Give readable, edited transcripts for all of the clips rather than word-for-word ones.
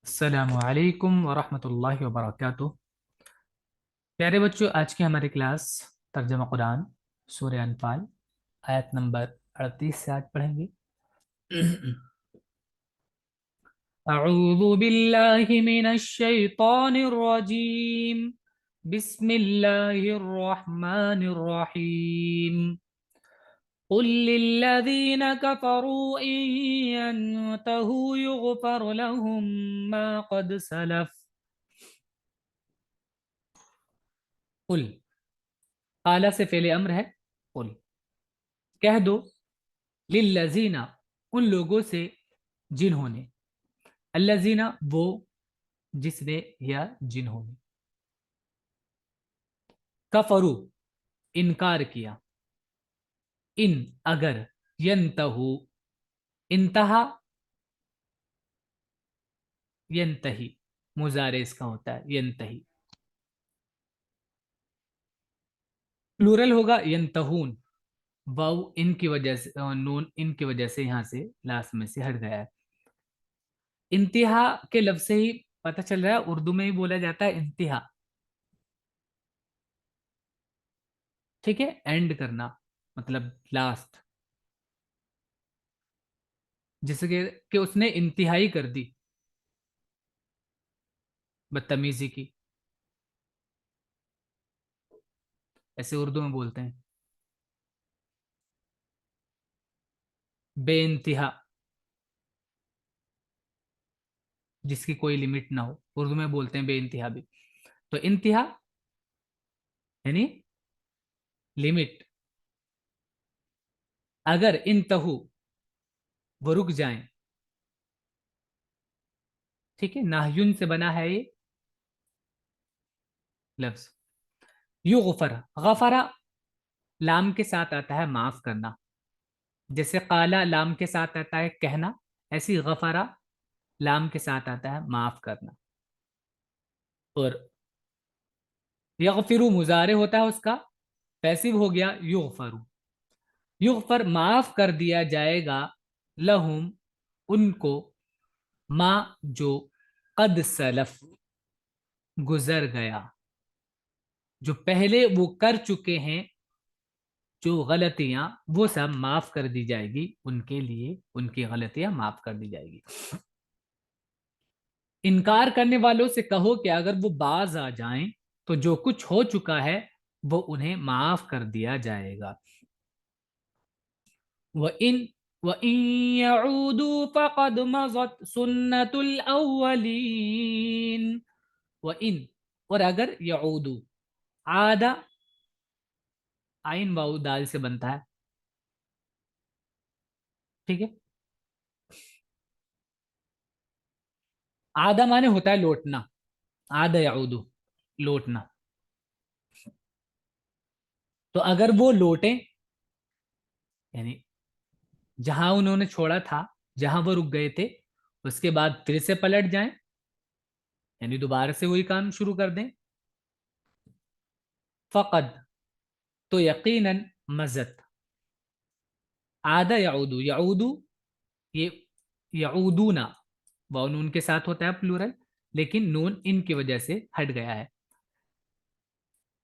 السلام علیکم ورحمۃ اللہ وبرکاتہ۔ پیارے بچوں، آج کی ہماری کلاس ترجمہ قرآن سورہ انفال آیت نمبر 38 سے آج پڑھیں گے۔ اعوذ باللہ من الشیطان الرجیم، بسم اللہ الرحمن الرحیم۔ قل للذین کفروا ان ينتہوا یغفر لهم ما قد سلف۔ قل، قال سے فعل امر ہے، قل کہہ دو، للذین ان لوگوں سے جنہوں نے، الذین وہ جس نے یا جنہوں نے، کفرو انکار کیا، ان اگر، ینتہو انتہا، ینتہی مضارع اس کا ہوتا ہے ینتہی، پلورل ہوگا ینتہون، واو ان کی وجہ سے، نون ان کی وجہ سے یہاں سے لاسٹ میں سے ہٹ گیا ہے۔ انتہا کے لفظ سے ہی پتہ چل رہا ہے اردو میں ہی بولا جاتا ہے انتہا، ٹھیک ہے، اینڈ کرنا مطلب لاسٹ، جس کہ اس نے انتہائی کر دی، بدتمیزی کی، ایسے اردو میں بولتے ہیں۔ بے انتہا، جس کی کوئی لمٹ نہ ہو، اردو میں بولتے ہیں بے انتہا بھی۔ تو انتہا یعنی لمٹ، اگر انتہو وہ رک جائیں، ٹھیک ہے، ناہیون سے بنا ہے یہ لفظ۔ یغفر، غفرا لام کے ساتھ آتا ہے معاف کرنا، جیسے قالا لام کے ساتھ آتا ہے کہنا، ایسی غفرا لام کے ساتھ آتا ہے معاف کرنا۔ اور یغفرو مضارع ہوتا ہے اس کا، پیسو ہو گیا یغفرو، یغفر معاف کر دیا جائے گا، لہم ان کو، ما جو، قد سلف گزر گیا، جو پہلے وہ کر چکے ہیں جو غلطیاں، وہ سب معاف کر دی جائے گی ان کے لیے، ان کی غلطیاں معاف کر دی جائے گی۔ انکار کرنے والوں سے کہو کہ اگر وہ باز آ جائیں تو جو کچھ ہو چکا ہے وہ انہیں معاف کر دیا جائے گا۔ وَإِن يَعُودُوا فَقَدْ مَضَتْ سُنَّةُ الْأَوَّلِينَ۔ وَإِن اور اگر، یعودو عادہ عین واؤ دال سے بنتا ہے، ٹھیک ہے، عادہ مانے ہوتا ہے لوٹنا، عادہ یعودو لوٹنا، تو اگر وہ لوٹیں یعنی جہاں انہوں نے چھوڑا تھا، جہاں وہ رک گئے تھے، اس کے بعد پھر سے پلٹ جائیں، یعنی دوبارہ سے وہی کام شروع کر دیں، فقد تو یقیناً، مزت عادہ یعودو، یعودو یہ یعودونا وہ نون کے ساتھ ہوتا ہے پلورل، لیکن نون ان کی وجہ سے ہٹ گیا ہے،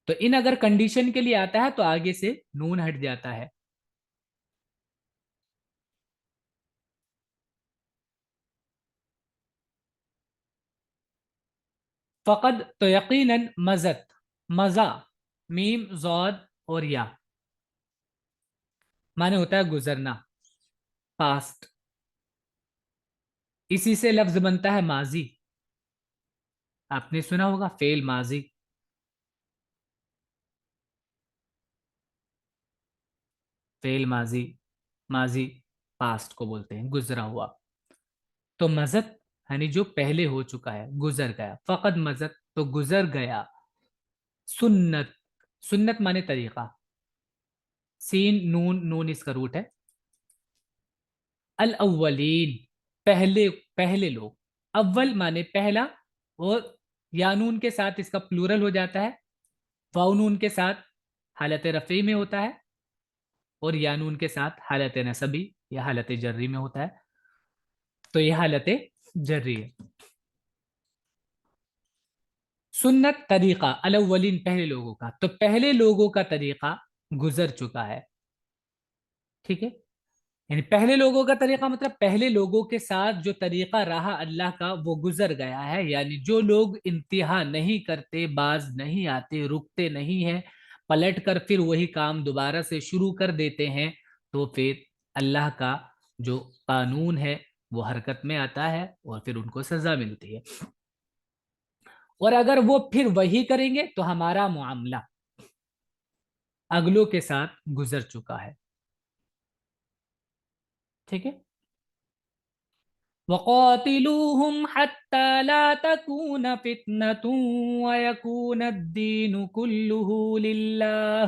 تو ان اگر کنڈیشن کے لیے آتا ہے تو آگے سے نون ہٹ جاتا ہے۔ فقد تو یقیناً، مزت مزہ، میم زود اور یا معنی ہوتا ہے گزرنا، پاسٹ، اسی سے لفظ بنتا ہے ماضی، آپ نے سنا ہوگا فعل ماضی، فعل ماضی، ماضی پاسٹ کو بولتے ہیں، گزرا ہوا، تو مزت یعنی جو پہلے ہو چکا ہے، گزر گیا، فقد مزت تو گزر گیا، سنت، سنت مانے طریقہ، سین نون، نون اس کا روٹ ہے، الاولین پہلے، پہلے لوگ، اول مانے پہلا، اور یانون کے ساتھ اس کا پلورل ہو جاتا ہے، واؤنون کے ساتھ حالت رفعی میں ہوتا ہے، اور یانون کے ساتھ حالت نصبی یا حالت جری میں ہوتا ہے، تو یہ حالت جری ہے۔ سنت طریقہ الاولین پہلے لوگوں کا، تو پہلے لوگوں کا طریقہ گزر چکا ہے، ٹھیک ہے؟ یعنی پہلے لوگوں کا طریقہ مطلب پہلے لوگوں کے ساتھ جو طریقہ رہا اللہ کا وہ گزر گیا ہے، یعنی جو لوگ انتہا نہیں کرتے، باز نہیں آتے، رکتے نہیں ہیں، پلٹ کر پھر وہی کام دوبارہ سے شروع کر دیتے ہیں، تو پھر اللہ کا جو قانون ہے وہ حرکت میں آتا ہے اور پھر ان کو سزا ملتی ہے۔ اور اگر وہ پھر وہی کریں گے تو ہمارا معاملہ اگلوں کے ساتھ گزر چکا ہے، ٹھیک ہے؟ وَقَاتِلُوهُمْ حَتَّى لَا تَكُونَ فِتْنَةٌ وَيَكُونَ الدِّينُ كُلُّهُ لِلَّهِ۔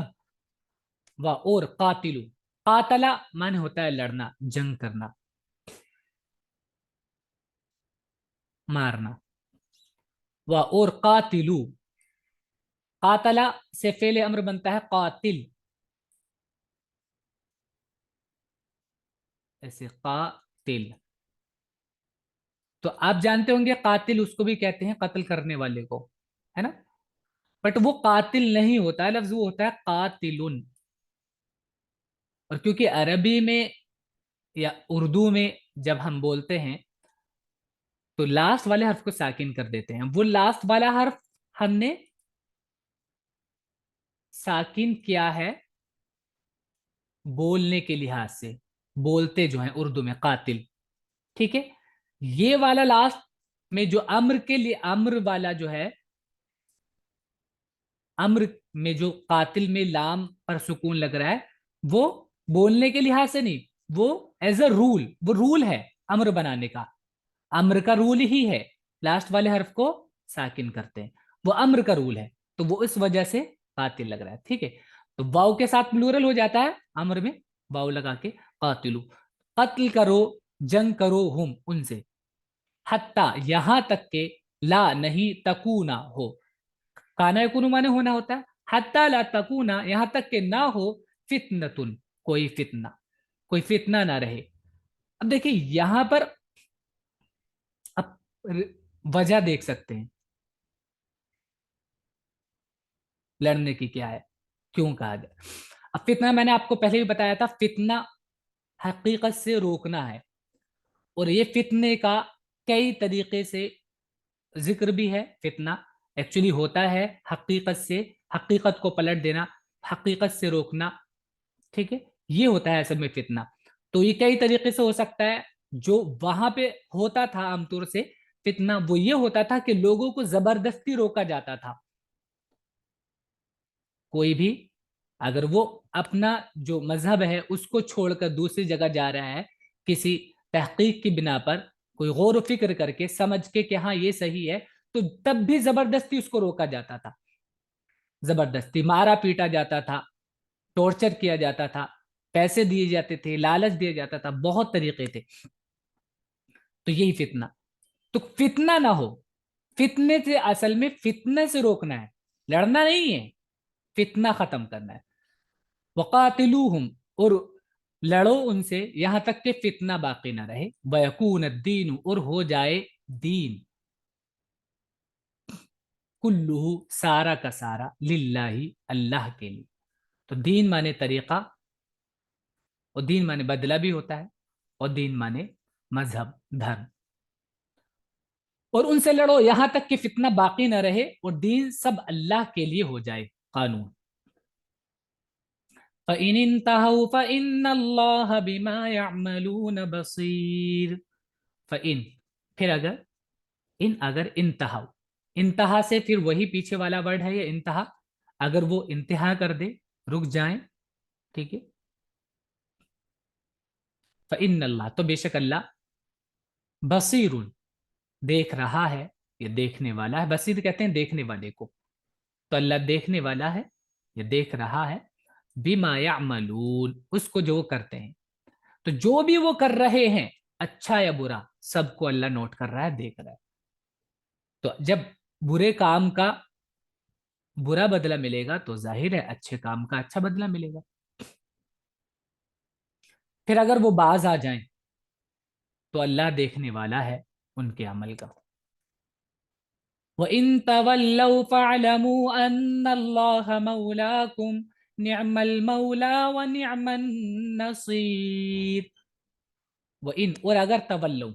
اور قاتلو، قاتلہ معنی ہوتا ہے لڑنا، جنگ کرنا، مارنا، اور قاتلو، قاتلہ سے فعل امر بنتا ہے قاتل، ایسے قاتل، تو آپ جانتے ہوں گے قاتل اس کو بھی کہتے ہیں قتل کرنے والے کو، ہے نا؟ بٹ وہ قاتل نہیں ہوتا ہے، لفظ وہ ہوتا ہے قاتلن، اور کیونکہ عربی میں یا اردو میں جب ہم بولتے ہیں تو لاسٹ والے حرف کو ساکن کر دیتے ہیں، وہ لاسٹ والا حرف ہم نے ساکن کیا ہے بولنے کے لحاظ سے، بولتے جو ہیں اردو میں قاتل، ٹھیک ہے؟ یہ والا لاسٹ میں جو امر کے لیے امر والا جو ہے، امر میں جو قاتل میں لام پر سکون لگ رہا ہے، وہ بولنے کے لحاظ سے نہیں، وہ ایز اے رول، وہ رول ہے امر بنانے کا، امر کا رول ہی ہے لاسٹ والے حرف کو ساکن کرتے ہیں، وہ امر کا رول ہے، تو وہ اس وجہ سے قاتل لگ رہا ہے، ٹھیک ہے؟ تو واؤ کے ساتھ پلورل ہو جاتا ہے امر میں، واؤ لگا کے قاتلو، قتل کرو، جنگ کرو، ہم ان سے، حتی یہاں تک کہ لا نہیں تکونا ہو، کانا یکونو مانے ہونا ہوتا ہے، حتی لا تکونا یہاں تک کہ نہ ہو، فتنتن کوئی فتنہ، کوئی فتنہ نہ رہے۔ اب دیکھیں یہاں پر اب وجہ دیکھ سکتے ہیں لڑنے کی کیا ہے، کیوں کہا گیا۔ اب فتنہ میں نے آپ کو پہلے بھی بتایا تھا، فتنہ حقیقت سے روکنا ہے، اور یہ فتنے کا کئی طریقے سے ذکر بھی ہے، فتنہ ایکچولی ہوتا ہے حقیقت سے، حقیقت کو پلٹ دینا، حقیقت سے روکنا، ٹھیک ہے؟ یہ ہوتا ہے اصل میں فتنہ، تو یہ کئی طریقے سے ہو سکتا ہے۔ جو وہاں پہ ہوتا تھا عام طور سے فتنہ، وہ یہ ہوتا تھا کہ لوگوں کو زبردستی روکا جاتا تھا، کوئی بھی اگر وہ اپنا جو مذہب ہے اس کو چھوڑ کر دوسری جگہ جا رہا ہے، کسی تحقیق کی بنا پر، کوئی غور و فکر کر کے سمجھ کے کہ ہاں یہ صحیح ہے، تو تب بھی زبردستی اس کو روکا جاتا تھا، زبردستی مارا پیٹا جاتا تھا، ٹورچر کیا جاتا تھا، پیسے دیے جاتے تھے، لالچ دیا جاتا تھا، بہت طریقے تھے، تو یہی فتنہ، تو فتنہ نہ ہو، فتنے سے اصل میں فتنے سے روکنا ہے، لڑنا نہیں ہے، فتنہ ختم کرنا ہے۔ وقاتلوہم، اور لڑو ان سے یہاں تک کہ فتنہ باقی نہ رہے، ویکون الدین، اور ہو جائے دین، کلہ سارا کا سارا، للہ اللہ کے لیے، تو دین مانے طریقہ، اور دین مانے بدلہ بھی ہوتا ہے، اور دین مانے مذہب، دھرم، اور ان سے لڑو یہاں تک کہ فتنہ باقی نہ رہے اور دین سب اللہ کے لیے ہو جائے، قانون۔ فَإِنِ انْتَهَوْا فَإِنَّ اللَّهَ بِمَا يَعْمَلُونَ بَصِيرٌ۔ فَإِن، پھر اگر انتہا، انتہا سے پھر وہی پیچھے والا ورڈ ہے یہ انتہا، اگر وہ انتہا کر دے، رک جائیں، ٹھیک ہے؟ فَإِنَّ اللَّهَ، تو بے شک اللہ، بصیر، دیکھ رہا ہے، یہ دیکھنے والا ہے، بصیر کہتے ہیں دیکھنے والے کو، تو اللہ دیکھنے والا ہے، یہ دیکھ رہا ہے، بما یعملون، اس کو جو وہ کرتے ہیں، تو جو بھی وہ کر رہے ہیں اچھا یا برا، سب کو اللہ نوٹ کر رہا ہے، دیکھ رہا ہے، تو جب برے کام کا برا بدلہ ملے گا تو ظاہر ہے اچھے کام کا اچھا بدلہ ملے گا، پھر اگر وہ باز آ جائیں تو اللہ دیکھنے والا ہے ان کے عمل کا۔ وَإِن تَوَلَّوْا فَاعْلَمُوا أَنَّ اللَّهَ مَوْلَاكُمْ نِعْمَ الْمَوْلَى وَنِعْمَ النَّصِيرُ. وَإِن، اور اگر تولو،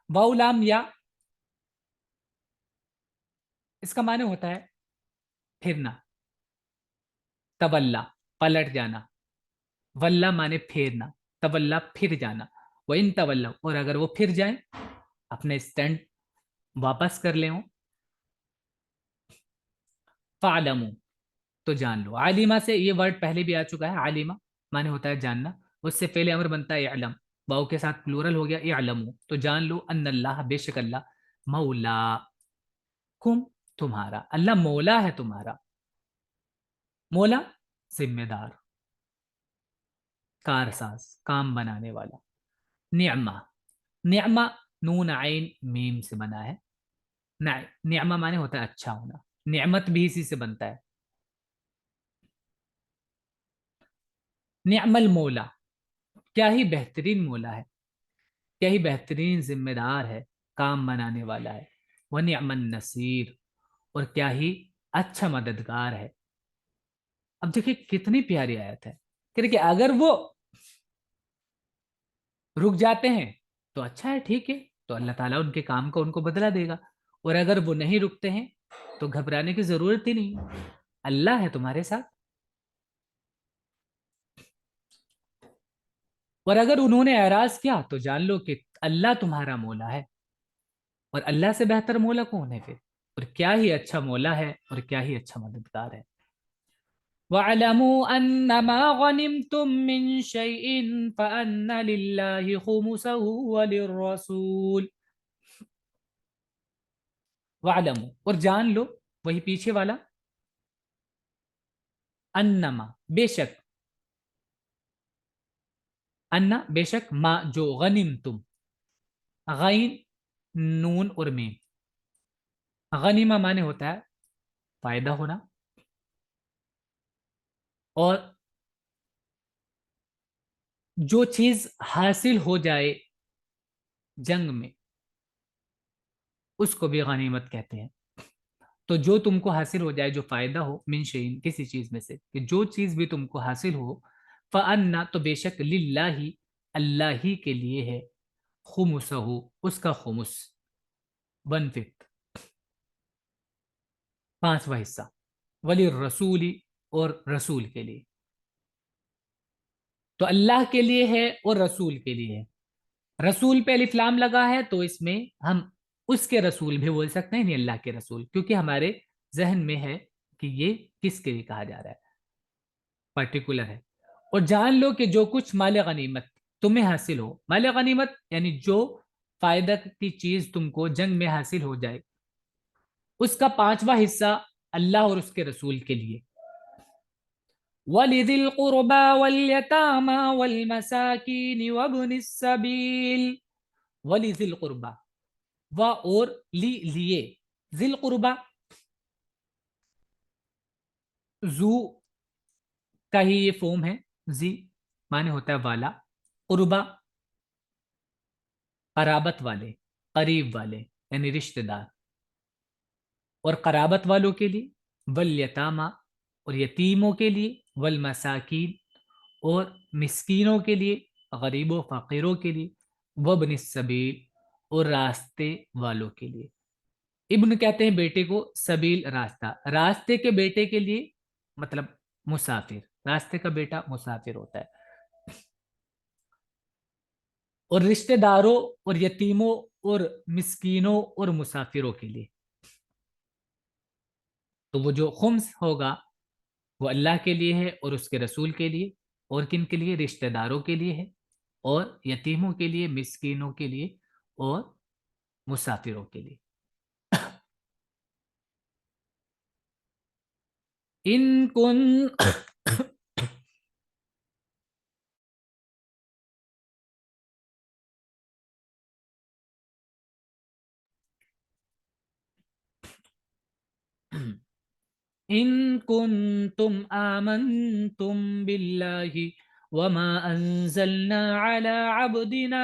واو لام یا، اس کا معنی ہوتا ہے پھرنا. تولا پلٹ جانا، ولا مانے پھیرنا، تولا پھر جانا. وَإِن تولوا، اور اگر وہ پھر جائیں، اپنے اسٹینڈ واپس کر لیں، فَعْلَمُوا، تو جان لو. عالمہ سے یہ ورڈ پہلے بھی آ چکا ہے، عالمہ مانے ہوتا ہے جاننا. اس سے پہلے امر بنتا ہے اعلم، واؤ کے ساتھ پلورل ہو گیا اعلموا، تو جان لو ان اللہ، بے شک اللہ، مولا کم، تمہارا. اللہ مولا ہے تمہارا. مولا ذمہ دار، کارساز، کام بنانے والا. نعمہ، نعمہ نون عین میم سے بنا ہے. نعمہ مانے ہوتا ہے اچھا ہونا، نعمت بھی اسی سے بنتا ہے. نعم المولا، کیا ہی بہترین مولا ہے، کیا ہی بہترین ذمہ دار ہے، کام بنانے والا ہے. وَنِعْمَ النَّصِيرُ، اور کیا ہی اچھا مددگار ہے. اب دیکھیں کتنی پیاری آیت ہے کہ اگر وہ رک جاتے ہیں تو اچھا ہے، ٹھیک ہے، تو اللہ تعالیٰ ان کے کام کو ان کو بدلا دے گا. اور اگر وہ نہیں رکتے ہیں تو گھبرانے کی ضرورت ہی نہیں، اللہ ہے تمہارے ساتھ. اور اگر انہوں نے اعراض کیا تو جان لو کہ اللہ تمہارا مولا ہے، اور اللہ سے بہتر مولا کون ہے پھر، اور کیا ہی اچھا مولا ہے، اور کیا ہی اچھا مددگار ہے. وَاعْلَمُوا أَنَّمَا غَنِمْتُم مِّن شَيْءٍ فَأَنَّ لِلَّهِ خُمُسَهُ وَلِلرَّسُولِ. وَاعْلَمُوا، اور جان لو، وہی پیچھے والا، انما بے شک، انا بے شک، ما جو، غنم تم، غین نون اور میم. غنیمہ مانے ہوتا ہے فائدہ ہونا، اور جو چیز حاصل ہو جائے جنگ میں اس کو بھی غنیمت کہتے ہیں. تو جو تم کو حاصل ہو جائے، جو فائدہ ہو، من شیئن کسی چیز میں سے، کہ جو چیز بھی تم کو حاصل ہو، فَأَنَّا تو بے شک، للہ اللہ ہی کے لیے ہے، خمسہ اس کا خمس، 1/5، پانچواں حصہ. ولی رسولی، اور رسول کے لیے. تو اللہ کے لیے ہے اور رسول کے لیے ہے. رسول پہ الف لام لگا ہے تو اس میں ہم اس کے رسول بھی بول سکتے ہیں، نہیں اللہ کے رسول، کیونکہ ہمارے ذہن میں ہے کہ یہ کس کے لیے کہا جا رہا ہے، پرٹیکولر ہے. اور جان لو کہ جو کچھ مال غنیمت تمہیں حاصل ہو، مال غنیمت یعنی جو فائدہ کی چیز تم کو جنگ میں حاصل ہو جائے، اس کا پانچواں حصہ اللہ اور اس کے رسول کے لیے. وَلِذِي الْقُرْبَى وَالْيَتَامَى وَالْمَسَاكِينِ وَابْنِ السَّبِيلِ. وَلِذِي الْقُرْبَى، و اور لیے، ذی القربہ، زو کا ہی یہ فارم ہے. زی معنی ہوتا ہے والا، قربہ قرابت والے، قریب والے، یعنی رشتہ دار. اور قرابت والوں کے لیے، والیتامہ، اور یتیموں کے لیے، والمساکین، اور مسکینوں کے لیے، غریب و فقیروں کے لیے، وابن السبیل، اور راستے والوں کے لیے. ابن کہتے ہیں بیٹے کو، سبیل راستہ، راستے کے بیٹے کے لیے مطلب مسافر، راستے کا بیٹا مسافر ہوتا ہے. اور رشتہ داروں اور یتیموں اور مسکینوں اور مسافروں کے لیے. تو وہ جو خمس ہوگا وہ اللہ کے لیے ہے اور اس کے رسول کے لیے. اور کن کے لیے؟ رشتہ داروں کے لیے ہے، اور یتیموں کے لیے، مسکینوں کے لیے، اور مسافروں کے لیے. ان کن ان کنتم آمنتم باللہ وما انزلنا على عبدنا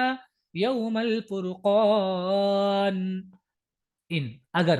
یوم الفرقان. ان اگر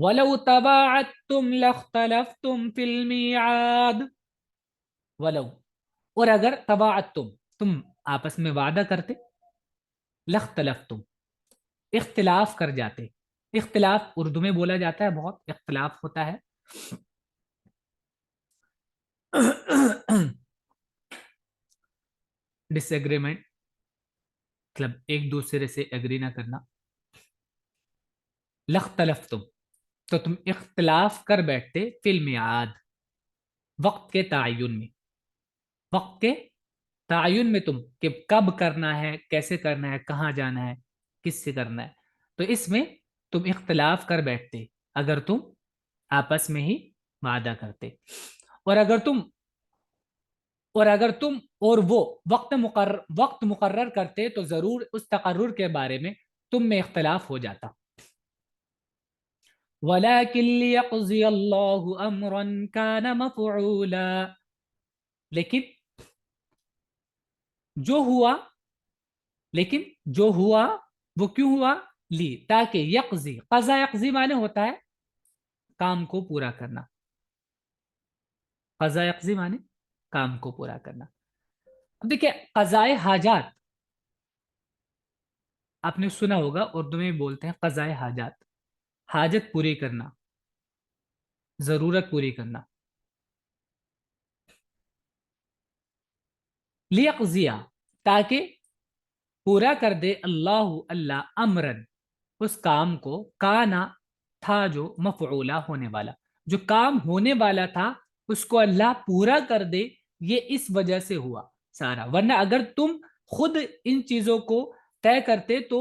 وَلَوْ تَبَاعَدْتُمْ لَاخْتَلَفْتُمْ فِي الْمِيعَادِ، ولو، اور اگر تم آپس میں وعدہ کرتے، لختلفتم، اختلاف کر جاتے. اختلاف اردو میں بولا جاتا ہے، بہت اختلاف ہوتا ہے. ڈس ایگریمنٹ مطلب ایک دوسرے سے ایگری نہ کرنا. لختلفتم تو تم اختلاف کر بیٹھتے فی المیعاد، وقت کے تعین میں. وقت کے تعین میں تم کہ کب کرنا ہے، کیسے کرنا ہے، کہاں جانا ہے، کس سے کرنا ہے، تو اس میں تم اختلاف کر بیٹھتے اگر تم آپس میں ہی وعدہ کرتے. اور اگر تم اور وہ وقت مقرر کرتے تو ضرور اس تقرر کے بارے میں تم میں اختلاف ہو جاتا. وَلَكِنْ لِيَقْضِيَ اللَّهُ أَمْرًا كَانَ مَفْعُولًا، لیکن جو ہوا وہ کیوں ہوا؟ لی، تاکہ یقضی، قضا یقضی معنی ہوتا ہے کام کو پورا کرنا. قضا یقضی معنی کام کو پورا کرنا. اب دیکھیں قضائے حاجات آپ نے سنا ہوگا، اردو میں بولتے ہیں قضائے حاجات، حاجت پوری کرنا، ضرورت پوری کرنا. لیقضیہ تاکہ پورا کر دے اللہ امرن اس کام کو، کانا تھا جو مفعولا ہونے والا، جو کام ہونے والا تھا اس کو اللہ پورا کر دے. یہ اس وجہ سے ہوا سارا، ورنہ اگر تم خود ان چیزوں کو طے کرتے تو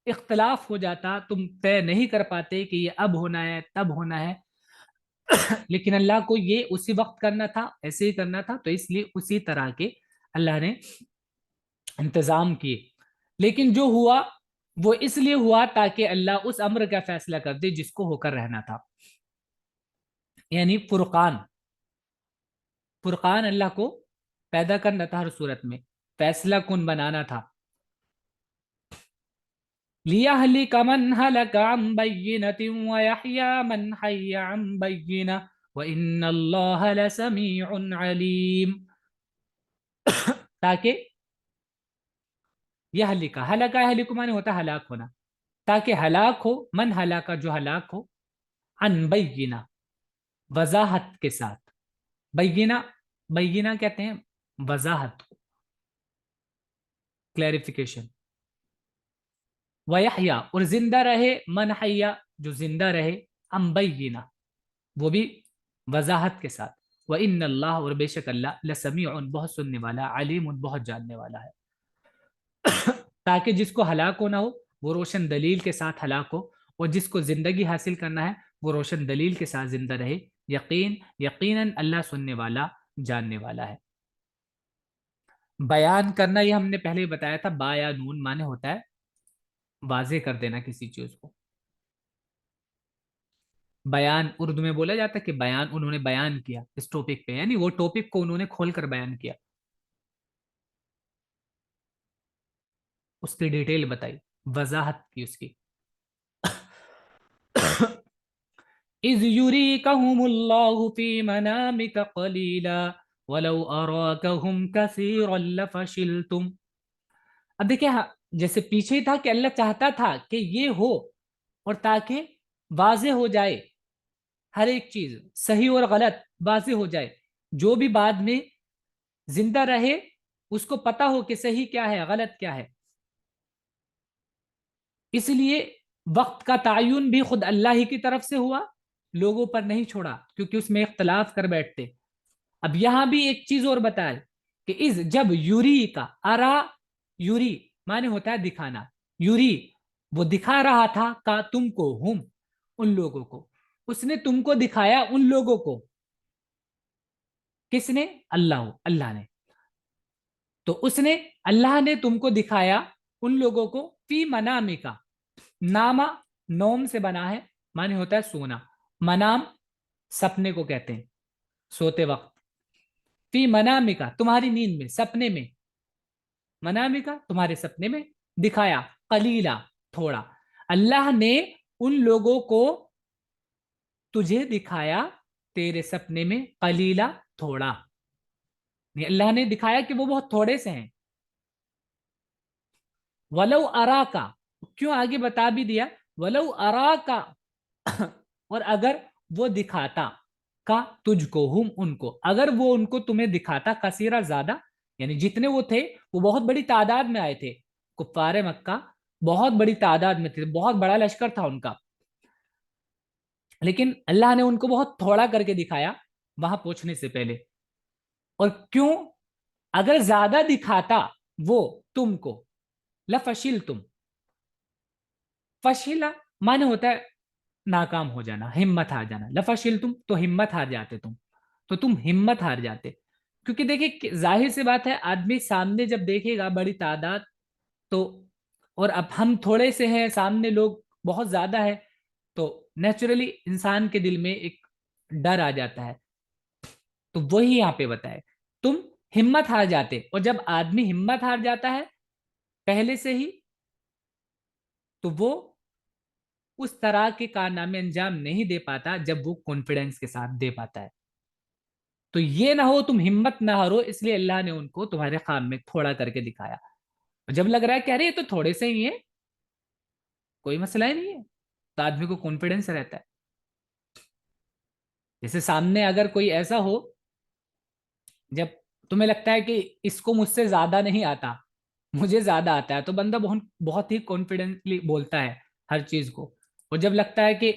اختلاف ہو جاتا، تم طے نہیں کر پاتے کہ یہ اب ہونا ہے تب ہونا ہے. لیکن اللہ کو یہ اسی وقت کرنا تھا، ایسے ہی کرنا تھا، تو اس لیے اسی طرح کے اللہ نے انتظام کیے. لیکن جو ہوا وہ اس لیے ہوا تاکہ اللہ اس امر کا فیصلہ کر دے جس کو ہو کر رہنا تھا. یعنی فرقان اللہ کو پیدا کرنا تھا، ہر صورت میں فیصلہ کن بنانا تھا. لِيَهْلِكَ مَنْ هَلَكَ عَنْ بَيِّنَةٍ وَيَحْيَى مَنْ حَيَّ عَنْ بَيِّنَةٍ وَإِنَّ اللَّهَ لَسَمِيعٌ عَلِيمٌ. تاکہ ہلاک مانے ہوتا ہے ہلاک ہونا، تاکہ ہلاک ہو من ہلاکا جو ہلاک ہو، عن بینہ وضاحت کے ساتھ. بینہ کہتے ہیں وضاحت کو، کلیریفیکیشن. ویحیا اور زندہ رہے من حیا جو زندہ رہے، عن بینہ وہ بھی وضاحت کے ساتھ. وَإِنَّ اللَّهَ اور بے شک اللہ لسمیع بہت سننے والا، علیم بہت جاننے والا ہے. تاکہ جس کو ہلاک ہونا ہو وہ روشن دلیل کے ساتھ ہلاک ہو، اور جس کو زندگی حاصل کرنا ہے وہ روشن دلیل کے ساتھ زندہ رہے. یقیناً اللہ سننے والا جاننے والا ہے. بیان کرنا یہ ہم نے پہلے بتایا تھا، با یا نون معنی ہوتا ہے واضح کر دینا کسی چیز کو. بیان اردو میں بولا جاتا ہے کہ بیان انہوں نے بیان کیا اس ٹاپک پہ، یعنی وہ ٹاپک کو انہوں نے کھول کر بیان کیا، اس کی ڈیٹیل بتائی، وضاحت کی اس کی. اذ یریکہم اللہ فی منامک قلیلا ولو اراکہم کثیرا لفشلتم. اب دیکھیں جیسے پیچھے تھا کہ اللہ چاہتا تھا کہ یہ ہو، اور تاکہ واضح ہو جائے ہر ایک چیز، صحیح اور غلط واضح ہو جائے، جو بھی بعد میں زندہ رہے اس کو پتا ہو کہ صحیح کیا ہے غلط کیا ہے. اس لیے وقت کا تعین بھی خود اللہ ہی کی طرف سے ہوا، لوگوں پر نہیں چھوڑا کیونکہ اس میں اختلاف کر بیٹھتے. اب یہاں بھی ایک چیز اور بتائے کہ اس جب یوری کا ارا، یوری معنی ہوتا ہے دکھانا، یوری وہ دکھا رہا تھا کا تم کو، ہم ان لوگوں کو، اس نے تم کو دکھایا ان لوگوں کو. کس نے؟ اللہ نے. تو اس نے اللہ نے تم کو دکھایا ان لوگوں کو فی منامی کا، ناما نوم سے بنا ہے، معنی ہوتا ہے سونا، منام سپنے کو کہتے ہیں، سوتے وقت. فی منامی کا تمہاری نیند میں، سپنے میں، منامی کا تمہارے سپنے میں دکھایا، قلیلا تھوڑا. اللہ نے ان لوگوں کو تجھے دکھایا تیرے سپنے میں قلیلا تھوڑا، اللہ نے دکھایا کہ وہ بہت تھوڑے سے ہیں. ولو ارا کا، کیوں آگے بتا بھی دیا ولو ارا کا اور اگر وہ دکھاتا کا تجھ کو، ہم ان کو، اگر وہ ان کو تمہیں دکھاتا کثیرہ زیادہ، یعنی جتنے وہ تھے وہ بہت بڑی تعداد میں آئے تھے، کفار مکہ بہت بڑی تعداد میں تھے، بہت بڑا لشکر تھا ان کا، لیکن اللہ نے ان کو بہت تھوڑا کر کے دکھایا وہاں پہنچنے سے پہلے. اور کیوں؟ اگر زیادہ دکھاتا وہ تم کو، لفشل تم، فشلا مانے ہوتا ہے ناکام ہو جانا، ہمت ہار جانا، لفشل تم تو ہمت ہار جاتے تم، تو تم ہمت ہار جاتے. کیونکہ دیکھیں ظاہر سی بات ہے، آدمی سامنے جب دیکھے گا بڑی تعداد تو، اور اب ہم تھوڑے سے ہیں، سامنے لوگ بہت زیادہ ہے، تو نیچرلی انسان کے دل میں ایک ڈر آ جاتا ہے. تو وہی یہاں پہ بتائے تم ہمت ہار جاتے، اور جب آدمی ہمت ہار جاتا ہے پہلے سے ہی تو وہ اس طرح کے کارنامے انجام نہیں دے پاتا جب وہ کانفیڈنس کے ساتھ دے پاتا ہے. تو یہ نہ ہو تم ہمت نہ ہارو، اس لیے اللہ نے ان کو تمہارے خواب میں تھوڑا کر کے دکھایا. جب لگ رہا ہے کہ ارے یہ تو تھوڑے سے ہی ہیں، کوئی مسئلہ ہی نہیں ہے، تو آدمی کو کانفیڈنس رہتا ہے. جیسے سامنے اگر کوئی ایسا ہو، جب تمہیں لگتا ہے کہ اس کو مجھ سے زیادہ نہیں آتا، مجھے زیادہ آتا ہے، تو بندہ بہت بہت ہی کانفیڈنٹلی بولتا ہے ہر چیز کو. اور جب لگتا ہے کہ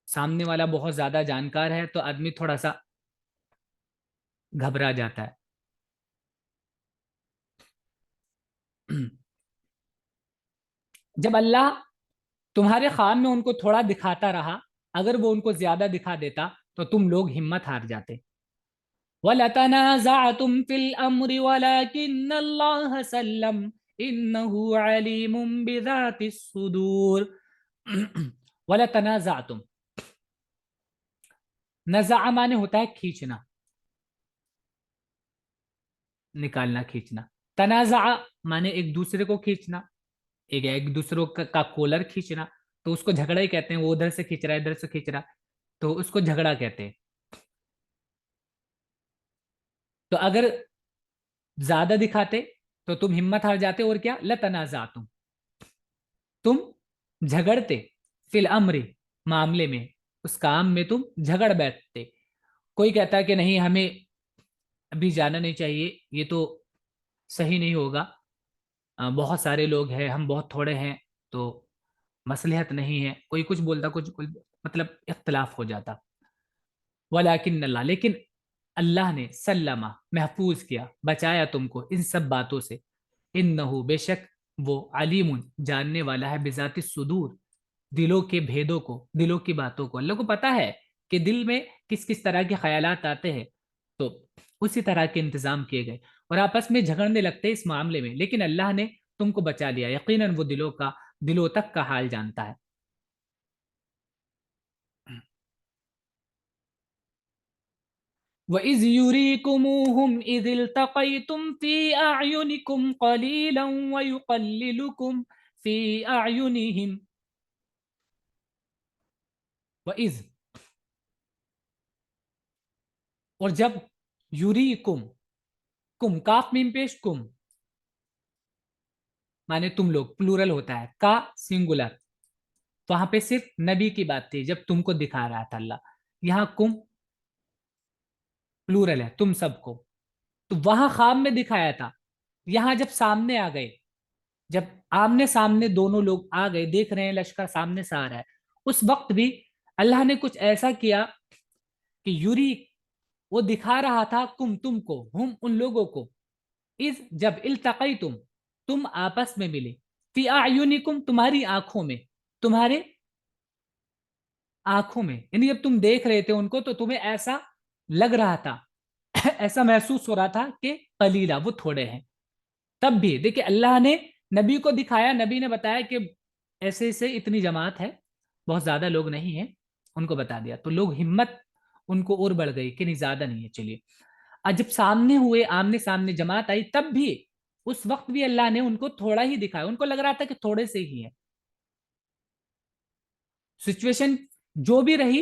سامنے والا بہت زیادہ جانکار ہے تو آدمی تھوڑا سا گھبرا جاتا ہے. جب اللہ تمہارے خواب میں ان کو تھوڑا دکھاتا رہا، اگر وہ ان کو زیادہ دکھا دیتا تو تم لوگ ہمت ہار جاتے. وَلَتَنَازَعْتُمْ فِي الْأَمْرِ وَلَكِنَّ اللَّهَ سَلَّمَ إِنَّهُ عَلِيمٌ بِذَاتِ الصُّدُورِ. وَلَتَنَازَعْتُمْ، نزع مانے ہوتا ہے کھینچنا، نکالنا، کھینچنا. تنازع مانے ایک دوسرے کو کھینچنا، ایک دوسرے کا کولر کھینچنا، تو اس کو جھگڑا ہی کہتے ہیں. وہ ادھر سے کھینچ رہا ہے، ادھر سے کھینچ رہا ہے، تو اس کو جھگڑا کہتے ہیں. تو اگر زیادہ دکھاتے تو تم ہمت ہار جاتے، اور کیا لتنازعتم، تم جھگڑتے، فی الامر معاملے میں، اس کام میں تم جھگڑ بیٹھتے. کوئی کہتا ہے کہ نہیں ہمیں ابھی جانا نہیں چاہیے، یہ تو صحیح نہیں ہوگا، بہت سارے لوگ ہیں، ہم بہت تھوڑے ہیں، تو مصلحت نہیں ہے. کوئی کچھ بولتا، کچھ مطلب اختلاف ہو جاتا. ولیکن اللہ، لیکن اللہ نے سلمہ محفوظ کیا، بچایا تم کو ان سب باتوں سے. انہو بے شک وہ علیم جاننے والا ہے، بذات الصدور دلوں کے بھیدوں کو، دلوں کی باتوں کو. اللہ کو پتا ہے کہ دل میں کس کس طرح کے خیالات آتے ہیں، تو اسی طرح کے انتظام کیے گئے. اور آپس میں جھگڑنے لگتے اس معاملے میں، لیکن اللہ نے تم کو بچا لیا، یقیناً وہ دلوں تک کا حال جانتا ہے. وَإِذْ يُرِيكُمُوهُمْ إِذِ الْتَقَيْتُمْ فِي أَعْيُنِكُمْ قَلِيلًا وَيُقَلِّلُكُمْ فِي أَعْيُنِهِمْ. وَإِذْ اور جب، یُریکم، کم کاف میم پیش کم مانے تم لوگ، پلورل ہوتا ہے، کا سنگولر. وہاں پہ صرف نبی کی بات تھی جب تم کو دکھا رہا تھا اللہ. یہاں کم پلورل ہے، تم سب کو. تو وہاں خواب میں دکھایا تھا، یہاں جب سامنے آ گئے، جب آمنے سامنے دونوں لوگ آ گئے، دیکھ رہے ہیں لشکر سامنے سے آ رہا ہے، اس وقت بھی اللہ نے کچھ ایسا کیا کہ یوری، وہ دکھا رہا تھا کم تم کو، ہم ان لوگوں کو، اس جب التقیتم تم آپس میں ملے، فی اعینکم تمہاری آنکھوں میں، تمہارے آنکھوں میں، یعنی جب تم دیکھ رہے تھے ان کو تو تمہیں ایسا لگ رہا تھا، ایسا محسوس ہو رہا تھا کہ قلیلہ وہ تھوڑے ہیں. تب بھی دیکھیں اللہ نے نبی کو دکھایا، نبی نے بتایا کہ ایسے ایسے اتنی جماعت ہے، بہت زیادہ لوگ نہیں ہیں، ان کو بتا دیا تو لوگ ہمت ان کو اور بڑھ گئی کہ نہیں زیادہ نہیں ہے چلیے. اور جب سامنے ہوئے، آمنے سامنے جماعت آئی، تب بھی اس وقت بھی اللہ نے ان کو تھوڑا ہی دکھایا، ان کو لگ رہا تھا کہ تھوڑے سے ہی ہے. سچویشن جو بھی رہی